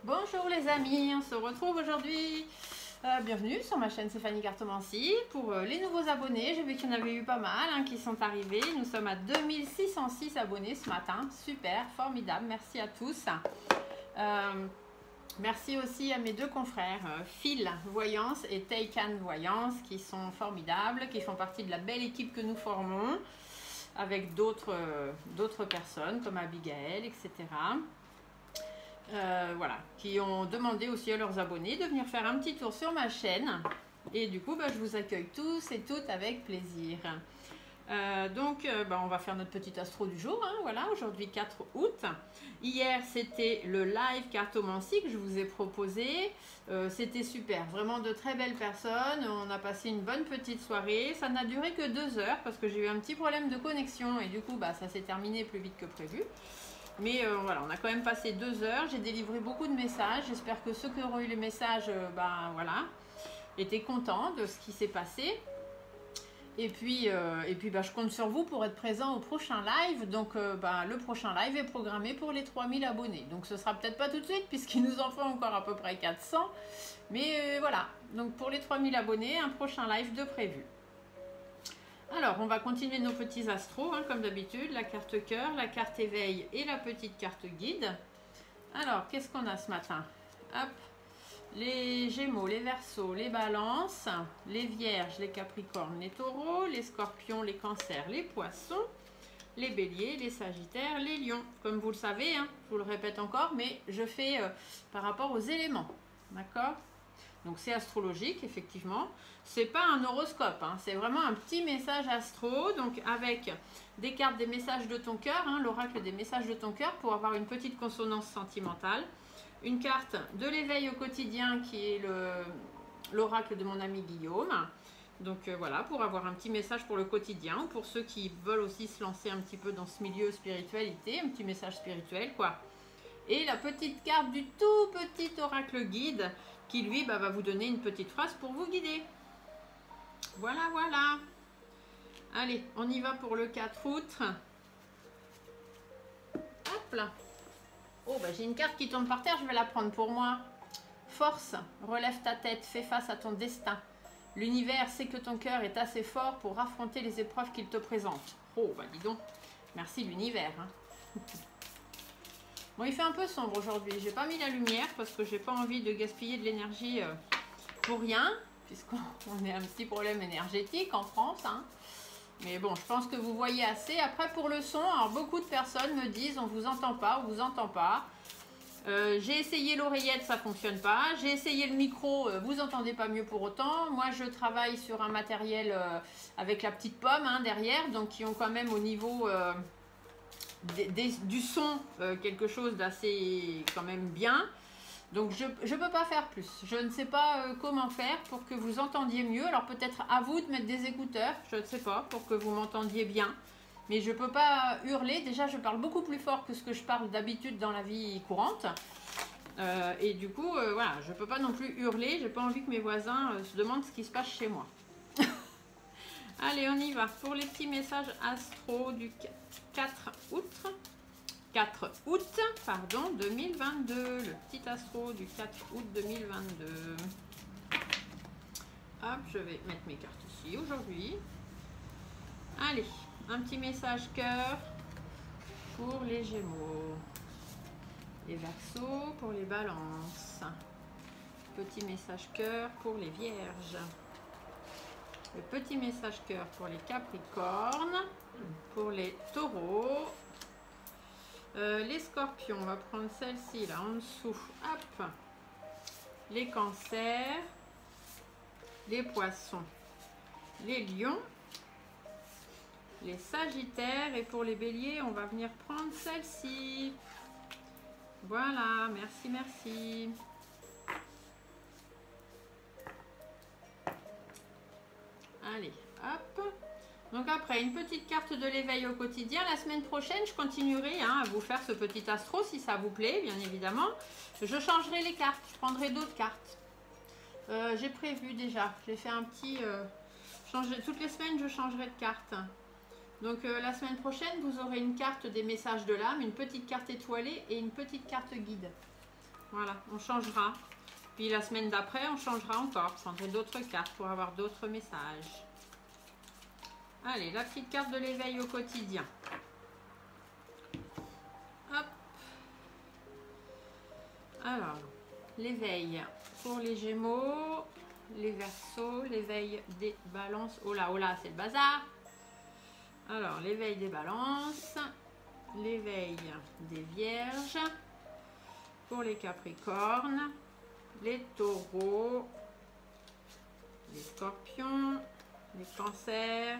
Bonjour les amis, on se retrouve aujourd'hui. Bienvenue sur ma chaîne Stéphanie Cartomancie. Pour les nouveaux abonnés, j'ai vu qu'il y en avait eu pas mal qui sont arrivés. Nous sommes à 2606 abonnés ce matin. Super, formidable, merci à tous. Merci aussi à mes deux confrères, Phil Voyance et Taycan Voyance, qui sont formidables, qui font partie de la belle équipe que nous formons, avec d'autres personnes comme Abigail, etc. Voilà, qui ont demandé aussi à leurs abonnés de venir faire un petit tour sur ma chaîne. Et du coup, je vous accueille tous et toutes avec plaisir. On va faire notre petit astro du jour. Voilà, aujourd'hui 4 août. Hier, c'était le live cartomancie que je vous ai proposé. C'était super, vraiment de très belles personnes. On a passé une bonne petite soirée. Ça n'a duré que 2 heures parce que j'ai eu un petit problème de connexion et du coup, ça s'est terminé plus vite que prévu. Mais voilà, on a quand même passé 2 heures. J'ai délivré beaucoup de messages. J'espère que ceux qui auront eu les messages, voilà, étaient contents de ce qui s'est passé. Et puis je compte sur vous pour être présent au prochain live. Donc, le prochain live est programmé pour les 3000 abonnés. Donc, ce sera peut-être pas tout de suite puisqu'il nous en faut encore à peu près 400. Mais voilà, donc pour les 3000 abonnés, un prochain live de prévu. Alors, on va continuer nos petits astros, comme d'habitude, la carte cœur, la carte éveil et la petite carte guide. Alors, qu'est-ce qu'on a ce matin? Hop, les Gémeaux, les Verseaux, les Balances, les Vierges, les Capricornes, les Taureaux, les Scorpions, les Cancers, les Poissons, les Béliers, les Sagittaires, les Lions. Comme vous le savez, je vous le répète encore, mais je fais par rapport aux éléments, d'accord? Donc c'est astrologique, effectivement. C'est pas un horoscope, c'est vraiment un petit message astro. Donc avec des cartes des messages de ton cœur, l'oracle des messages de ton cœur, pour avoir une petite consonance sentimentale. Une carte de l'éveil au quotidien qui est l'oracle de mon ami Guillaume. Donc voilà, pour avoir un petit message pour le quotidien, ou pour ceux qui veulent aussi se lancer un petit peu dans ce milieu spiritualité, un petit message spirituel, quoi. Et la petite carte du tout petit oracle guide qui lui va vous donner une petite phrase pour vous guider. Voilà, voilà. Allez, on y va pour le 4 août. Hop là. Oh, j'ai une carte qui tombe par terre, je vais la prendre pour moi. Force, relève ta tête, fais face à ton destin. L'univers sait que ton cœur est assez fort pour affronter les épreuves qu'il te présente. Oh, dis donc. Merci l'univers. Bon, il fait un peu sombre aujourd'hui. J'ai pas mis la lumière parce que j'ai pas envie de gaspiller de l'énergie pour rien, puisqu'on est un petit problème énergétique en France. Mais bon, je pense que vous voyez assez. Après, pour le son, alors beaucoup de personnes me disent on vous entend pas, on vous entend pas. J'ai essayé l'oreillette, ça fonctionne pas. J'ai essayé le micro, vous entendez pas mieux pour autant. Moi, je travaille sur un matériel avec la petite pomme derrière, donc qui ont quand même au niveau du son quelque chose d'assez quand même bien. Donc je ne peux pas faire plus. Je ne sais pas comment faire pour que vous entendiez mieux. Alors peut-être à vous de mettre des écouteurs, je ne sais pas, pour que vous m'entendiez bien. Mais je ne peux pas hurler. Déjà, je parle beaucoup plus fort que ce que je parle d'habitude dans la vie courante. Et du coup, voilà, je ne peux pas non plus hurler. Je n'ai pas envie que mes voisins se demandent ce qui se passe chez moi. Allez, on y va pour les petits messages astro du 4 août. 4 août, pardon, 2022. Le petit astro du 4 août 2022. Hop, je vais mettre mes cartes ici aujourd'hui. Allez, un petit message cœur pour les Gémeaux. Les Verseaux pour les Balances. Petit message cœur pour les Vierges. Le petit message cœur pour les Capricornes. Pour les Taureaux. Les Scorpions, on va prendre celle-ci là en dessous. Hop. Les Cancers. Les Poissons. Les Lions. Les Sagittaires. Et pour les Béliers, on va venir prendre celle-ci. Voilà, merci, merci. Allez, hop. Donc après, une petite carte de l'éveil au quotidien. La semaine prochaine, je continuerai à vous faire ce petit astro si ça vous plaît, bien évidemment. Je changerai les cartes, je prendrai d'autres cartes. J'ai prévu déjà, j'ai fait un petit... toutes les semaines, je changerai de carte. Donc la semaine prochaine, vous aurez une carte des messages de l'âme, une petite carte étoilée et une petite carte guide. Voilà, on changera. Puis la semaine d'après, on changera encore. Je prendrai d'autres cartes pour avoir d'autres messages. Allez, la petite carte de l'éveil au quotidien. Hop. Alors, l'éveil pour les Gémeaux, les Verseaux, l'éveil des Balances. Oh là, c'est le bazar. Alors, l'éveil des Balances, l'éveil des Vierges, pour les Capricornes, les Taureaux, les Scorpions, les Cancers,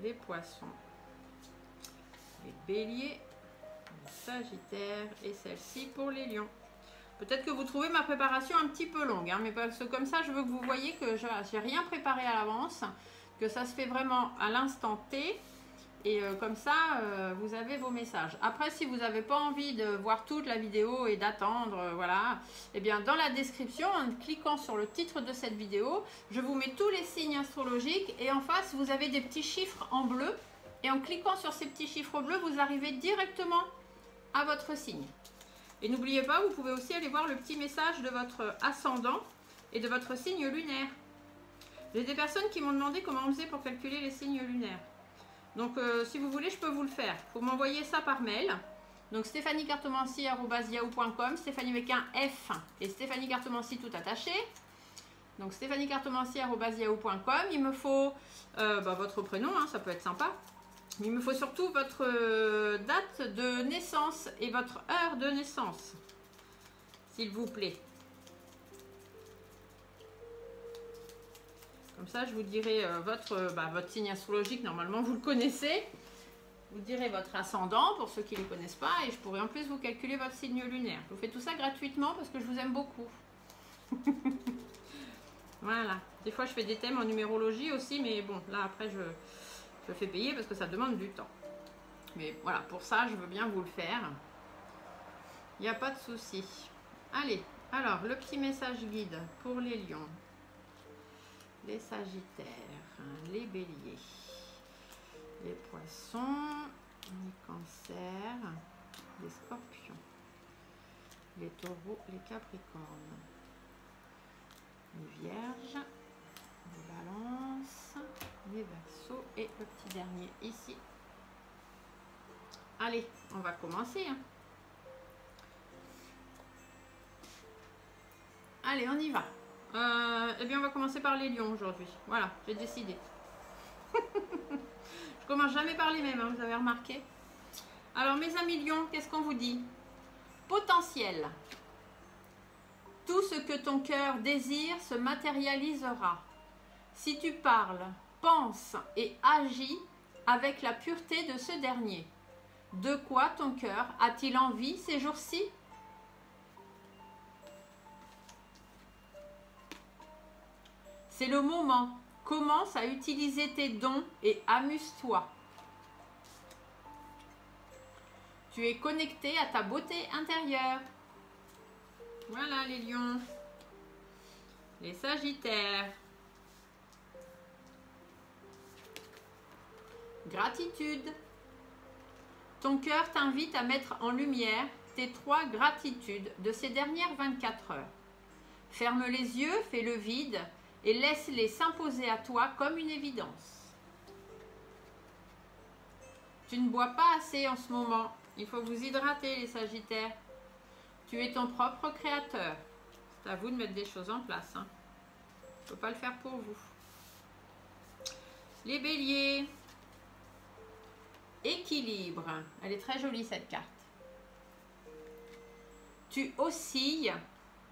les Poissons, les Béliers, les Sagittaires et celle-ci pour les Lions. Peut-être que vous trouvez ma préparation un petit peu longue, hein, mais parce que comme ça, je veux que vous voyez que je n'ai rien préparé à l'avance, que ça se fait vraiment à l'instant T. Et comme ça, vous avez vos messages. Après, si vous n'avez pas envie de voir toute la vidéo et d'attendre, voilà, eh bien, dans la description, en cliquant sur le titre de cette vidéo, je vous mets tous les signes astrologiques. Et en face, vous avez des petits chiffres en bleu. Et en cliquant sur ces petits chiffres bleus, vous arrivez directement à votre signe. Et n'oubliez pas, vous pouvez aussi aller voir le petit message de votre ascendant et de votre signe lunaire. J'ai des personnes qui m'ont demandé comment on faisait pour calculer les signes lunaires. Donc, si vous voulez, je peux vous le faire. Il faut m'envoyer ça par mail. Donc, stéphaniecartomancy@yahoo.com, Stéphanie avec un F et Stéphanie Cartomancy tout attaché. Donc, stéphaniecartomancy@yahoo.com. Il me faut votre prénom, hein, ça peut être sympa. Il me faut surtout votre date de naissance et votre heure de naissance, s'il vous plaît. Comme ça, je vous dirai votre signe astrologique. Normalement, vous le connaissez. Vous direz votre ascendant pour ceux qui ne le connaissent pas. Et je pourrai en plus vous calculer votre signe lunaire. Je vous fais tout ça gratuitement parce que je vous aime beaucoup. Voilà. Des fois, je fais des thèmes en numérologie aussi. Mais bon, là, après, je fais payer parce que ça demande du temps. Mais voilà, pour ça, je veux bien vous le faire. Il n'y a pas de souci. Allez, alors, le petit message guide pour les lions. Les Sagittaires, les Béliers, les Poissons, les Cancers, les Scorpions, les Taureaux, les Capricornes, les Vierges, les Balances, les Verseaux et le petit dernier ici. Allez, on va commencer. Hein. Allez, on y va. Eh bien, on va commencer par les lions aujourd'hui. Voilà, j'ai décidé. Je commence jamais par les mêmes, hein, vous avez remarqué. Alors, mes amis lions, qu'est-ce qu'on vous dit? Potentiel. Tout ce que ton cœur désire se matérialisera. Si tu parles, penses et agis avec la pureté de ce dernier. De quoi ton cœur a-t-il envie ces jours-ci? C'est le moment. Commence à utiliser tes dons et amuse-toi. Tu es connecté à ta beauté intérieure. Voilà les lions. Les Sagittaires. Gratitude. Ton cœur t'invite à mettre en lumière tes 3 gratitudes de ces dernières 24 heures. Ferme les yeux, fais le vide et laisse-les s'imposer à toi comme une évidence. Tu ne bois pas assez en ce moment. Il faut vous hydrater, les Sagittaires. Tu es ton propre créateur. C'est à vous de mettre des choses en place. Hein. Je ne peux pas le faire pour vous. Les Béliers. Équilibre. Elle est très jolie, cette carte. Tu oscilles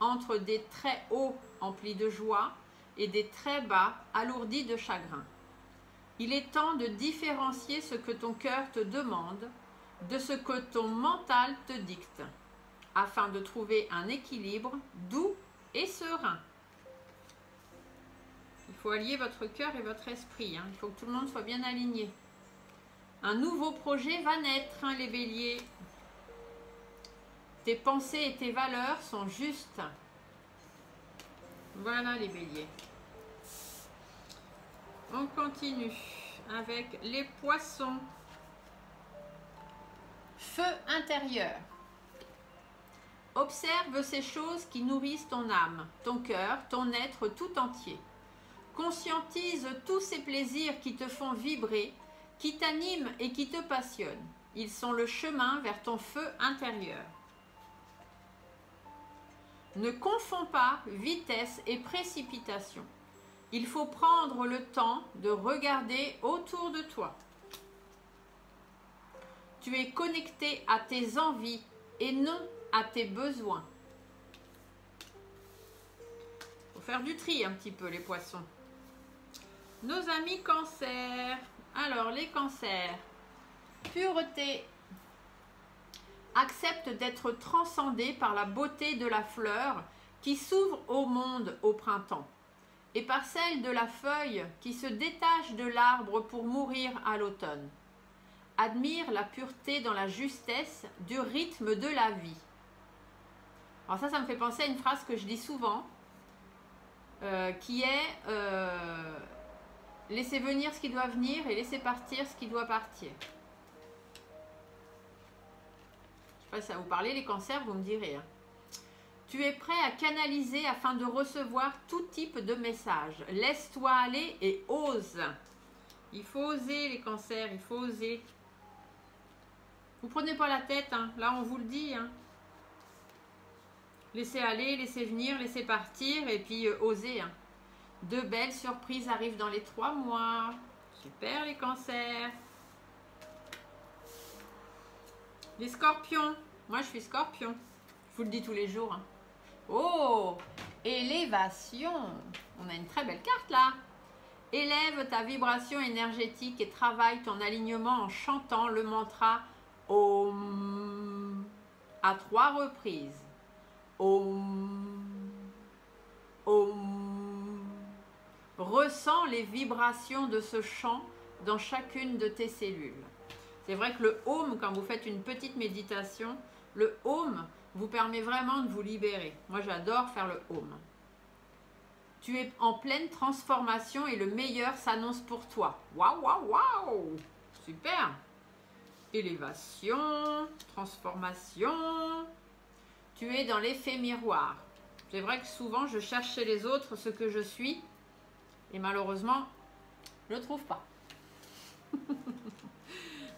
entre des très hauts emplis de joie et des très bas alourdis de chagrin. Il est temps de différencier ce que ton cœur te demande de ce que ton mental te dicte, afin de trouver un équilibre doux et serein. Il faut allier votre cœur et votre esprit, hein. Il faut que tout le monde soit bien aligné. Un nouveau projet va naître, hein, les Béliers. Tes pensées et tes valeurs sont justes. Voilà les Béliers. On continue avec les Poissons. Feu intérieur. Observe ces choses qui nourrissent ton âme, ton cœur, ton être tout entier. Conscientise tous ces plaisirs qui te font vibrer, qui t'animent et qui te passionnent. Ils sont le chemin vers ton feu intérieur. Ne confonds pas vitesse et précipitation. Il faut prendre le temps de regarder autour de toi. Tu es connecté à tes envies et non à tes besoins. Il faut faire du tri un petit peu, les poissons. Nos amis cancers. Alors, les cancers. Pureté. Accepte d'être transcendé par la beauté de la fleur qui s'ouvre au monde au printemps et par celle de la feuille qui se détache de l'arbre pour mourir à l'automne. Admire la pureté dans la justesse du rythme de la vie. Alors ça me fait penser à une phrase que je dis souvent, qui est laissez venir ce qui doit venir et laissez partir ce qui doit partir. Je ne sais pas si ça vous parle, les cancers, vous me direz. Hein. Tu es prêt à canaliser afin de recevoir tout type de message. Laisse-toi aller et ose. Il faut oser, les cancers, il faut oser. Vous ne prenez pas la tête, hein. Là on vous le dit. Hein. Laissez aller, laissez venir, laissez partir et puis osez. Hein. De belles surprises arrivent dans les 3 mois. Super les cancers. Les scorpions. Moi je suis scorpion. Je vous le dis tous les jours. Hein. Oh, élévation. On a une très belle carte là. Élève ta vibration énergétique et travaille ton alignement en chantant le mantra Om à 3 reprises. Om. Om. Ressens les vibrations de ce chant dans chacune de tes cellules. C'est vrai que le Om, quand vous faites une petite méditation, le Om vous permet vraiment de vous libérer. Moi, j'adore faire le Om. Tu es en pleine transformation et le meilleur s'annonce pour toi. Waouh, waouh, waouh! Super! Élévation, transformation. Tu es dans l'effet miroir. C'est vrai que souvent, je cherche chez les autres ce que je suis et malheureusement, je ne le trouve pas.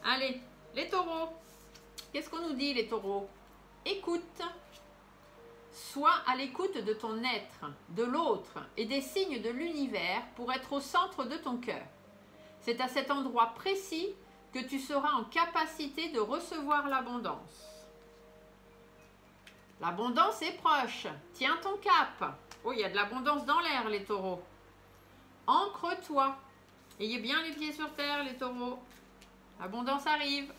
Allez, les taureaux. Qu'est-ce qu'on nous dit, les taureaux? Écoute. Sois à l'écoute de ton être, de l'autre et des signes de l'univers pour être au centre de ton cœur. C'est à cet endroit précis que tu seras en capacité de recevoir l'abondance. L'abondance est proche. Tiens ton cap. Oh, il y a de l'abondance dans l'air, les taureaux. Ancre-toi. Ayez bien les pieds sur terre, les taureaux. L'abondance arrive.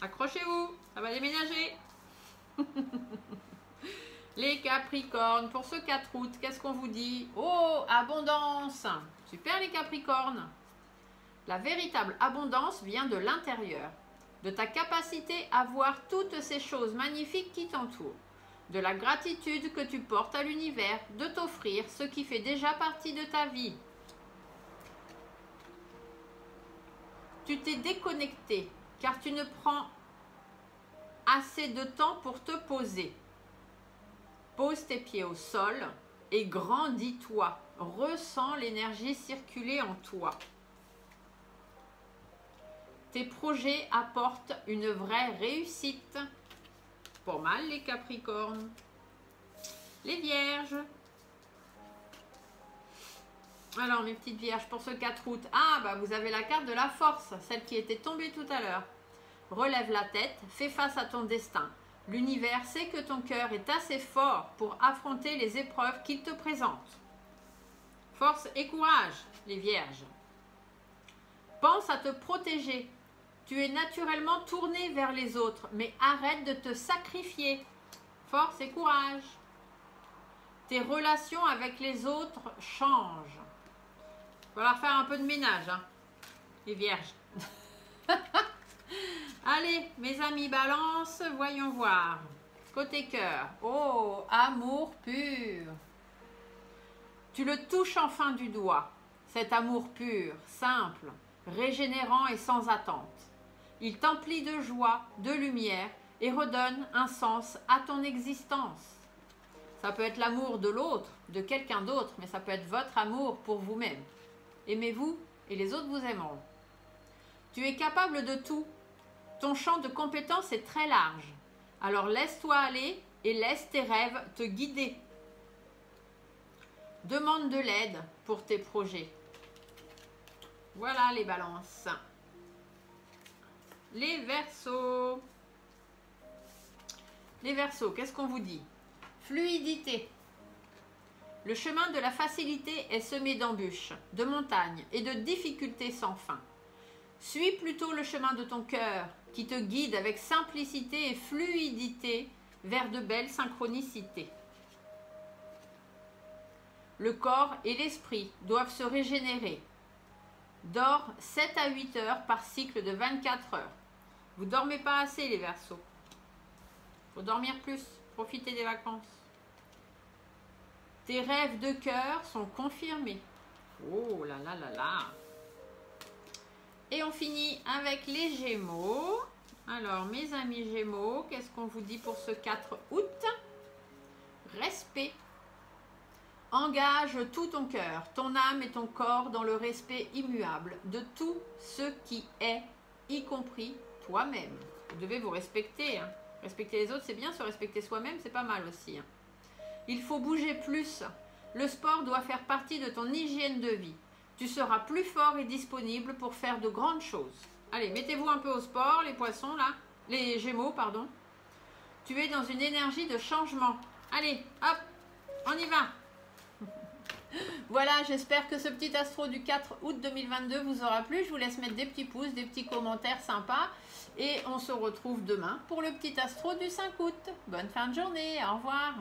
Accrochez-vous, ça va déménager. Les Capricornes, pour ce 4 août, qu'est-ce qu'on vous dit? Oh, abondance. Super les Capricornes. La véritable abondance vient de l'intérieur, de ta capacité à voir toutes ces choses magnifiques qui t'entourent, de la gratitude que tu portes à l'univers de t'offrir ce qui fait déjà partie de ta vie. Tu t'es déconnecté car tu ne prends assez de temps pour te poser. Pose tes pieds au sol et grandis-toi. Ressens l'énergie circuler en toi. Tes projets apportent une vraie réussite. Pas mal les Capricornes. Les Vierges. Alors mes petites Vierges, pour ce 4 août. Ah bah vous avez la carte de la force, celle qui était tombée tout à l'heure. Relève la tête, fais face à ton destin. L'univers sait que ton cœur est assez fort pour affronter les épreuves qu'il te présente. Force et courage, les Vierges. Pense à te protéger. Tu es naturellement tourné vers les autres, mais arrête de te sacrifier. Force et courage. Tes relations avec les autres changent. Il va falloir faire un peu de ménage, hein, les Vierges. Allez, mes amis Balance, voyons voir. Côté cœur. Oh, amour pur. Tu le touches enfin du doigt. Cet amour pur, simple, régénérant et sans attente. Il t'emplit de joie, de lumière et redonne un sens à ton existence. Ça peut être l'amour de l'autre, de quelqu'un d'autre, mais ça peut être votre amour pour vous-même. Aimez-vous et les autres vous aimeront. Tu es capable de tout. Ton champ de compétences est très large. Alors laisse-toi aller et laisse tes rêves te guider. Demande de l'aide pour tes projets. Voilà les balances. Les Verseaux. Les Verseaux, qu'est-ce qu'on vous dit? Fluidité. Le chemin de la facilité est semé d'embûches, de montagnes et de difficultés sans fin. Suis plutôt le chemin de ton cœur qui te guide avec simplicité et fluidité vers de belles synchronicités. Le corps et l'esprit doivent se régénérer. Dors 7 à 8 heures par cycle de 24 heures. Vous ne dormez pas assez les Verseaux. Il faut dormir plus, profitez des vacances. Tes rêves de cœur sont confirmés. Oh là là là là. Et on finit avec les Gémeaux. Alors mes amis Gémeaux, qu'est-ce qu'on vous dit pour ce 4 août? Respect. Engage tout ton cœur, ton âme et ton corps dans le respect immuable de tout ce qui est, y compris toi-même. Vous devez vous respecter. Hein. Respecter les autres, c'est bien. Se respecter soi-même, c'est pas mal aussi. Hein. Il faut bouger plus. Le sport doit faire partie de ton hygiène de vie. Tu seras plus fort et disponible pour faire de grandes choses. Allez, mettez-vous un peu au sport, les poissons, là. Les Gémeaux, pardon. Tu es dans une énergie de changement. Allez, hop, on y va. Voilà, j'espère que ce petit astro du 4 août 2022 vous aura plu. Je vous laisse mettre des petits pouces, des petits commentaires sympas. Et on se retrouve demain pour le petit astro du 5 août. Bonne fin de journée, au revoir.